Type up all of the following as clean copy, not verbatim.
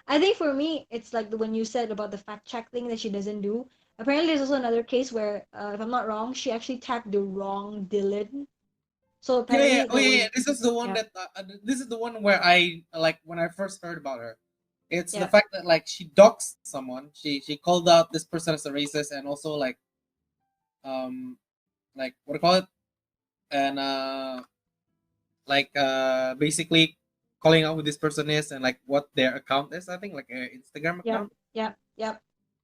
I think for me, it's like when you said about the fact check thing that she doesn't do. Apparently, there's also another case where, if I'm not wrong, she actually tagged the wrong Dylan. So Yeah, yeah. apparently Oh, there yeah, yeah. was, This is the one yeah, that this is the one where I like when I first heard about her. It's the yeah, fact that like she doxed someone. She called out this person as a racist and also um what do you call it? And basically calling out who this person is and like what their account is. I think like an Instagram yeah, account. yeah, yeah.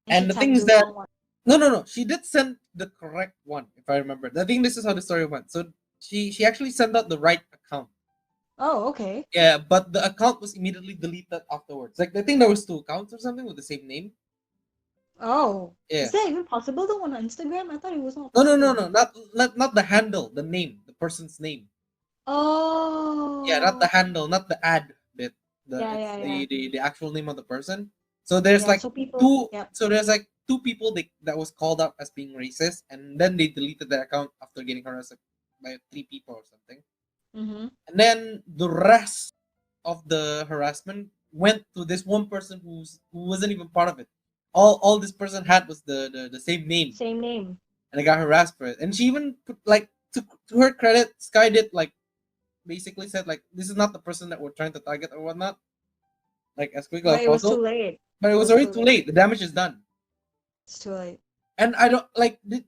And she And the thing tagged is the that wrong one. no, no, no. She did send the correct one, if I remember. I think this is how the story went. So she actually sent out the right account. Oh, okay. Yeah, but the account was immediately deleted afterwards. Like I think there was two accounts or something with the same name. Oh, is Yeah. that even possible though on Instagram? I thought it was not No, no, no, possible. no. Not the handle, the name, the person's name. Yeah, not the Oh, handle, not the ad bit. yeah, It's yeah, yeah, the actual name of the person. So there's yeah. like So people, two. yep. So there's like two people that was called up as being racist, and then they deleted their account after getting harassed by three people or something. Mm-hmm. And then the rest of the harassment went to this one person who wasn't even part of it. All this person had was the same name, Same name. and I got harassed for it. And she even put like to her credit, Sky did like basically said like this is not the person that we're trying to target or whatnot, like as quickly But as it was too possible. late. But it It was was already too too late. late. The damage is done. It's too late. And I don't like did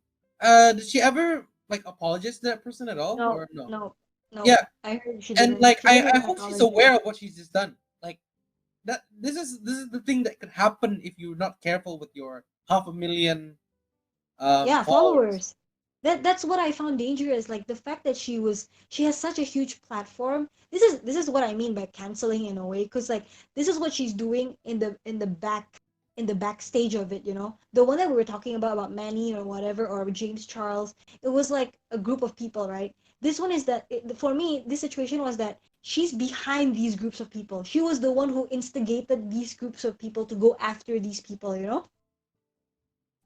she ever like apologize to that person at all No, or no? no, no. Yeah. I heard she And didn't. like She I didn't hope she's acknowledge it. aware of what she's just done. Like that this is the thing that could happen if you're not careful with your half a million Yeah, followers. followers. That's what I found dangerous. Like the fact that she has such a huge platform. This is what I mean by canceling in a way, because like this is what she's doing in the backstage of it. The one that we were talking about Manny or whatever, or James Charles. It was like a group of people, right? This one is that for me, this situation was that she's behind these groups of people. She was the one who instigated these groups of people to go after these people,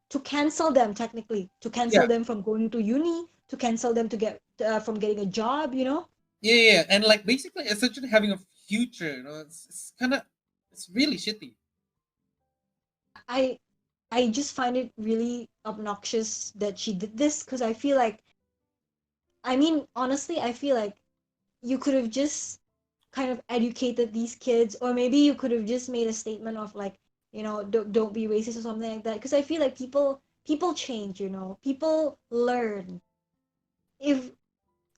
to cancel them, technically, to cancel Yeah. them from going to uni, to cancel them to get from getting a job. Yeah, yeah, yeah. And like basically essentially having a future, it's kind of it's really shitty. I i just find it really obnoxious that she did this, because I feel like, I mean, honestly, I feel like you could have just kind of educated these kids, or maybe you could have just made a statement of like, don't be racist or something like that, because I feel like people change, people learn. If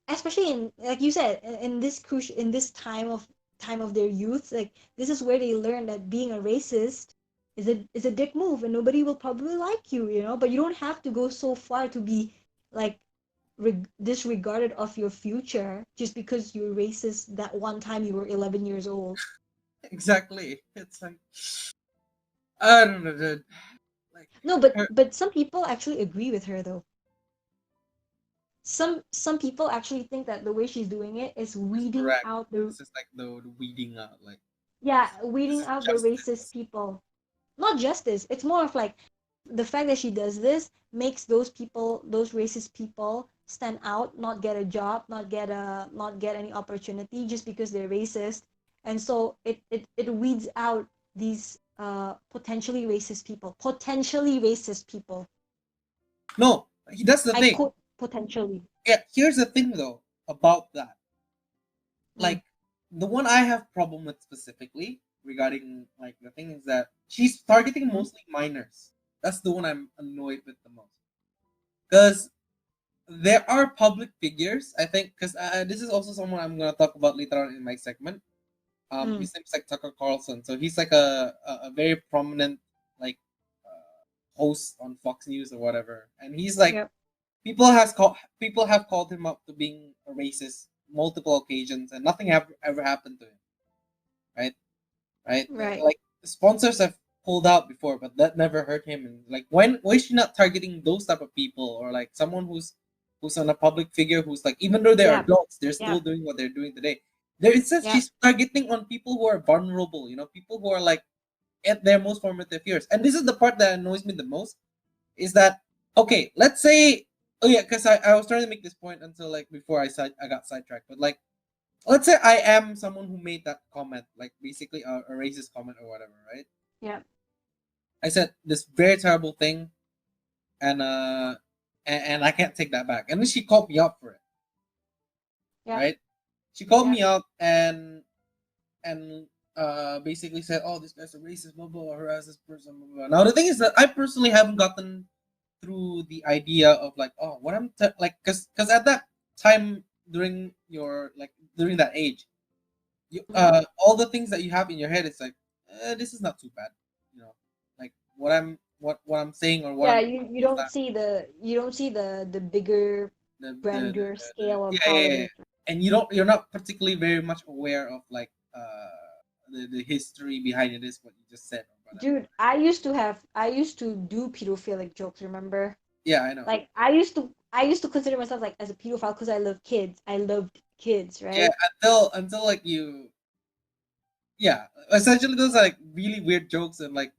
Especially in, like you said, in this crucial, in this time of their youth, like this is where they learn that being a racist is a dick move, and nobody will probably like you. But you don't have to go so far to be like disregarded of your future just because you're racist that one time you were 11 years old. Exactly. It's like I don't know, dude. Like No, but her, but some people actually agree with her though. Some people actually think that the way she's doing it is it's weeding correct. out the, This is like the weeding out. Like yeah, this weeding is out the racist justice. people. Not justice. It's more of like the fact that she does this makes those people, those racist people, stand out, not get a job, not get any opportunity just because they're racist. And so it weeds out these potentially racist people. No, that's the I thing. quote potentially. Yeah, here's the thing though about that. Mm, Like the one I have problem with specifically regarding like the thing is that she's targeting mm, mostly minors. That's the one I'm annoyed with the most. Because there are public figures, I think, because this is also someone I'm gonna talk about later on in my segment. mm, His name's like Tucker Carlson, so he's like a very prominent like host on Fox News or whatever, and he's like yep. people have called him up to being a racist multiple occasions, and nothing ever happened to him, right? Right? Right. Like sponsors have pulled out before, but that never hurt him. And like, why is she not targeting those type of people or like someone who's on a public figure who's like even though they're Yep. adults, they're still Yep. doing what they're doing today. There it says Yep. she's targeting on people who are vulnerable, people who are like at their most formative years. And this is the part that annoys me the most is that okay, let's say oh yeah, because I was trying to make this point until like before I got sidetracked, but like let's say I am someone who made that comment, like basically a racist comment or whatever, right? Yeah. I said this very terrible thing, and I can't take that back. And then she called me out for it, Yeah. right? She called Yeah. me out and basically said, "Oh, this guy's a racist, blah blah, blah, harass this person, blah, blah." Now the thing is that I personally haven't gotten through the idea of like, oh, what like, because at that time during that age, you Mhm. all the things that you have in your head, it's like, this is not too bad, you know, like what I'm saying or what Yeah, I'm you thinking is don't that see the bigger grandeur scale of yeah, how yeah, it yeah. is. And you're not particularly very much aware of like the history behind it is what you just said or whatever. Dude, I used to do pedophilic jokes, remember? Yeah, I know. Like I used to consider myself like as a pedophile because I love kids. I loved kids, Yeah, right? until like you, yeah, essentially those are like really weird jokes and like,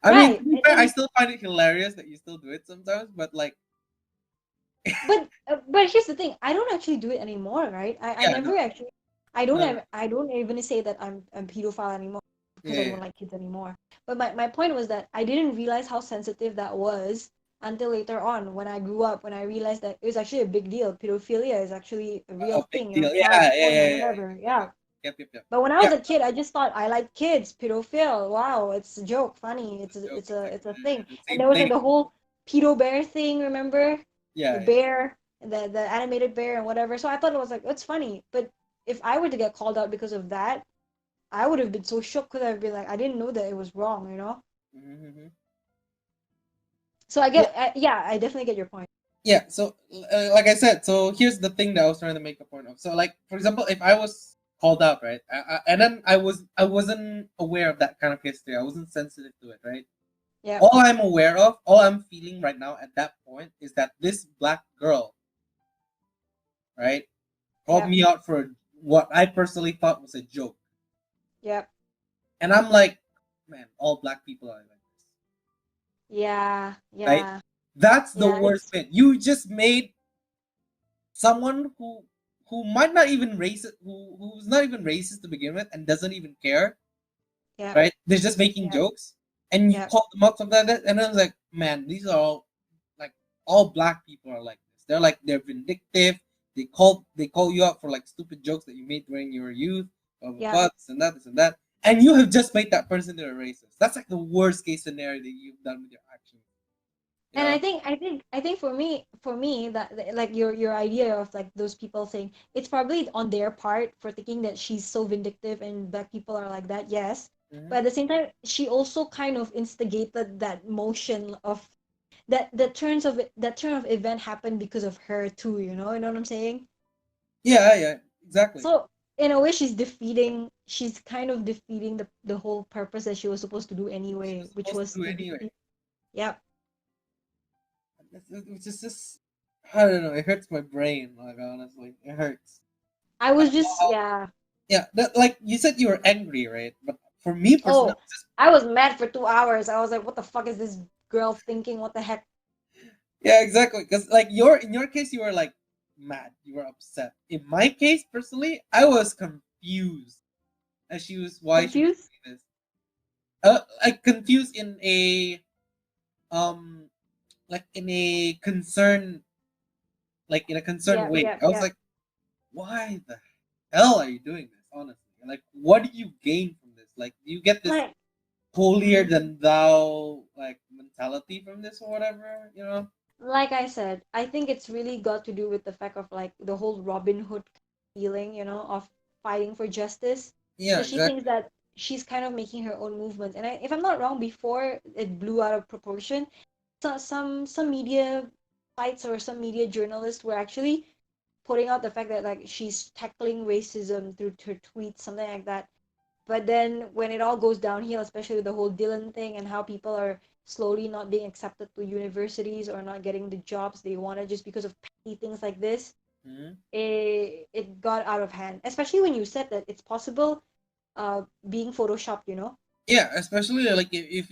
I mean, to Right. be fair, I still find it hilarious that you still do it sometimes, but like, But here's the thing, I don't actually do it anymore, right? I yeah, no, never actually no, no, I don't even say that I'm pedophile anymore yeah, because I yeah. don't like kids anymore. But my point was that I didn't realize how sensitive that was until later on when I grew up, when I realized that it was actually a big deal. Pedophilia is actually a real A big thing, deal. child Yeah, yeah, porn or yeah, yeah. whatever. Yeah. Yep, yep, yep. But when I Yeah, was a kid, I just thought I like kids, pedophile. Wow, it's a joke, funny. joke. It's like It's a thing. the And same there was thing. like the whole pedo bear thing, remember? The Yeah, yeah. bear, the animated bear and whatever. So I thought it was like it's funny. But if I were to get called out because of that, I would have been so shook because I'd be like, I didn't know that it was wrong, you know? Mm-hmm. So I Yeah, get, yeah, I definitely get your point. yeah. So, like I said, so here's the thing that I was trying to make a point of. So, like for example, if I was called out, right, and then I wasn't aware of that kind of history. I wasn't sensitive to it, right. Yeah, All I'm aware of, all I'm feeling right now at that point is that this black girl, right, called yeah, me out for what I personally thought was a joke, yeah, and I'm like, man, all black people are like this, yeah, right? yeah, That's the yeah. worst bit. You just made someone who might not even racist, who's not even racist to begin with, and doesn't even care, Yeah, right? They're just making yeah, jokes, and you yeah, call them out something like that, and I was like, man, these are all like all black people are like this. They're like they're vindictive. They call you out for like stupid jokes that you made during your youth, blah blah yeah. blah, this and that, this and that, and you have just made that person into a racist. That's like the worst case scenario that you've done with your actions. You And know? I think for me that like your idea of like those people saying it's probably on their part for thinking that she's so vindictive and black people are like that, yes. Hmm. But at the same time, she also kind of instigated that motion of that turn of event happened because of her too, you know what I'm saying? Yeah, yeah, exactly. So in a way she's kind of defeating the whole purpose that she was supposed to do She anyway, was which supposed to was do to anyway. defeat. Yeah. Which is just, I don't know. It hurts my brain. Like honestly, it hurts. I I was don't know just how. yeah. Yeah, like you said, you were angry, right? But for me personally, Oh, I was mad for 2 hours. I was like, what the fuck is this girl thinking? What the heck? yeah, exactly. Because like in your case, you were like mad, you were upset. In my case, personally, I was confused as why she was Confused? doing this. Like confused in a um like in a concern, like in a concerned Yeah, way. yeah, I was yeah. like, why the hell are you doing this? Honestly, like, what do you gain from this? Like, do you get this Like, holier mhm. than thou like mentality from this or whatever? You know? Like I said, I think it's really got to do with the fact of like the whole Robin Hood feeling, of fighting for justice. Yeah, Because she thinks exactly. that she's kind of making her own movements. And if I'm not wrong, before it blew out of proportion, so some media sites or some media journalists were actually putting out the fact that like she's tackling racism through her tweets, something like that. But then when it all goes downhill, especially with the whole Dylan thing and how people are slowly not being accepted to universities or not getting the jobs they wanted just because of petty things like this, Mhm. it got out of hand. Especially when you said that it's possible being photoshopped, you know? Yeah, especially like if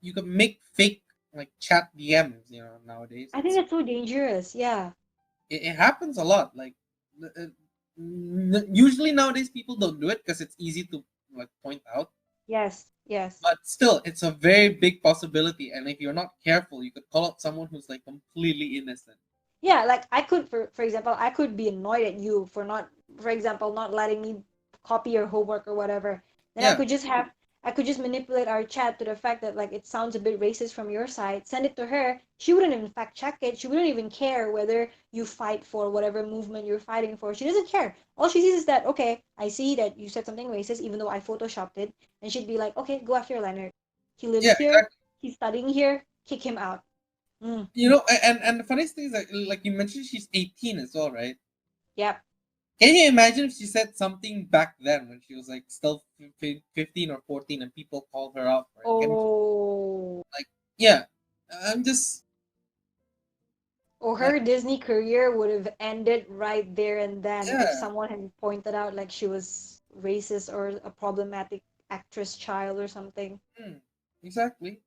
you could make fake like chat DMs, nowadays I think it's that's so dangerous. Yeah. it happens a lot. Like, uh, usually nowadays people don't do it because it's easy to like point out. Yes, yes. But still, it's a very big possibility, and if you're not careful, you could call out someone who's like completely innocent. Yeah, like I could, for example, I could be annoyed at you for not, for example, not letting me copy your homework or whatever. Then Yeah, I could just manipulate our chat to the fact that like it sounds a bit racist from your side, send it to her. She wouldn't even fact check it. She wouldn't even care whether you fight for whatever movement you're fighting for. She doesn't care. All she sees is that, okay, I see that you said something racist, even though I photoshopped it, and she'd be like, okay, go after Leonard. He lives yeah, here. exactly. He's studying here. Kick him out. Mm, And the funniest thing is that, like you mentioned, she's 18 as well, right? yep. Can you imagine if she said something back then when she was like still 15 or 14 and people called her out for it? Can you, Oh, like, yeah, I'm just or like, her Disney career would have ended right there and then if yeah, someone had pointed out like she was racist or a problematic actress child or something. hmm, exactly.